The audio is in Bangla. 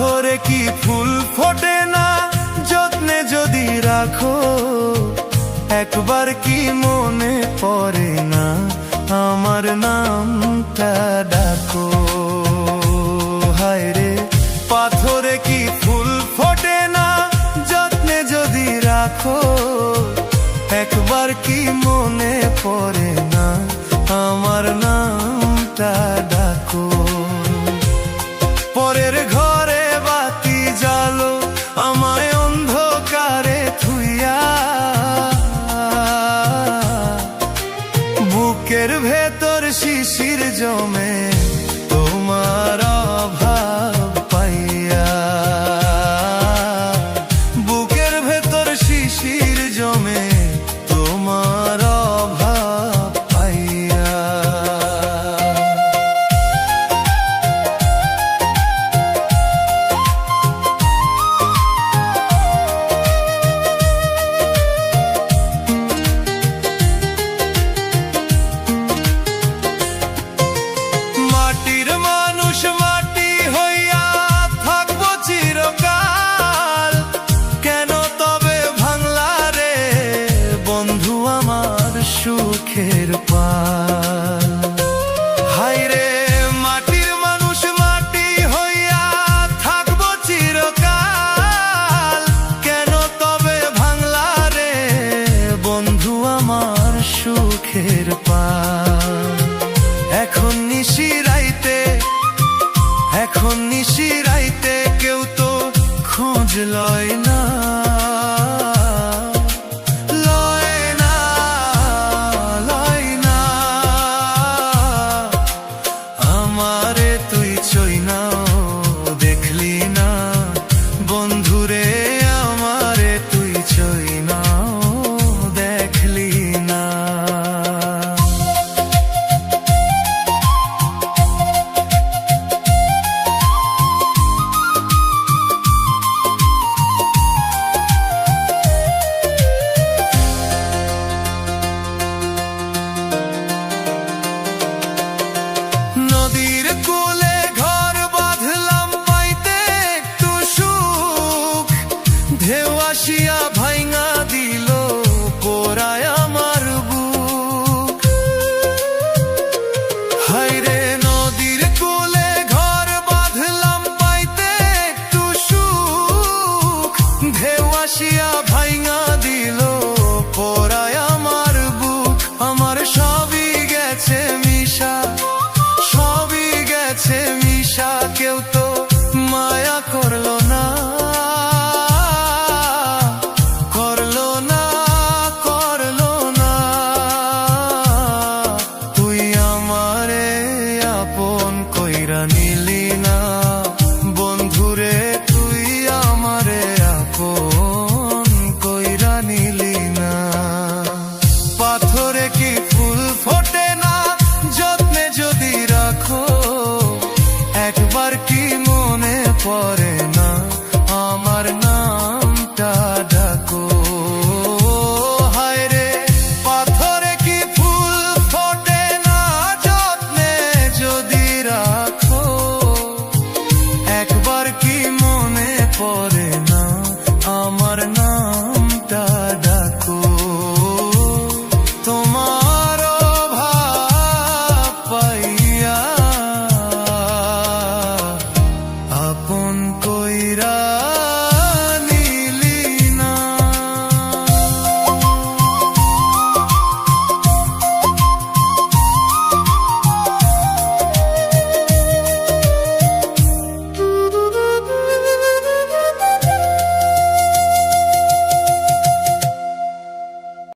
পাথরে কি ফুল ফোটে না যত্নে যদি রাখো, একবার কি মনে পড়ে না আমার নামটা ডাকো। হায় রে পাথরে কি ফুল ফোটে না যত্নে যদি রাখো, একবার কি মনে পড়ে না আমার নামটা ডাকো। পরের ঘরে বাতি জ্বালো আমায় অন্ধকারে থুইয়া, বুকের ভেতর শিশির জমে তোমার অভাব পাইয়া, বুকের ভেতর শিশির জমে তোমার অভাব পাইয়া। মাটির মানুষ মাটি হইয়া থাকবো চিরকাল, কেন তবে ভাঙলা রে বন্ধু আমার সুখের পাল। হায় রে মাটির মানুষ মাটি হইয়া থাকবো চিরকাল, কেন তবে ভাঙলা রে বন্ধু আমার সুখের পাল। এখন নিশিরাইতে, এখন নিশিরাইতে কেউ তো খোঁজ লয় না, লয় না, লয় না। আমারে তুই চই না দেখলি না বন্ধুরে, আমারে তুই চই না দেখলি না। নদীর কূলে ঘর বাঁধলাম পাইতে একটু সুখ, ঢেউ আসিয়া ভাইঙা দিল পোড়ায় আমার বুক। হায় রে নদীর কূলে ঘর বাঁধলাম পাইতে একটু সুখ, ঢেউ আসিয়া ভাইঙা দিল পোড়ায় আমার বুক। আমার সবই গেছে মিশা, সবই গেছে মিশা, কেউ তো মায়া করলো না, করলো না, করলো না। তুই আমারে আপন কইরা নিলি না বন্ধুরে, তুই আমারে আপন কইরা নিলি না। পাথরে কি ফুল ফোটে না যত্নে যদি রাখো, একবার কি মনে পড়ে না আমার নামটা ডাকো। হায় রে পাথরে কি ফুল ফোটে না যত্নে যদি রাখো, একবার কি মনে পড়ে না আমার নামটা ডাকো। তোমার অভাব পাইয়া আপন কইরা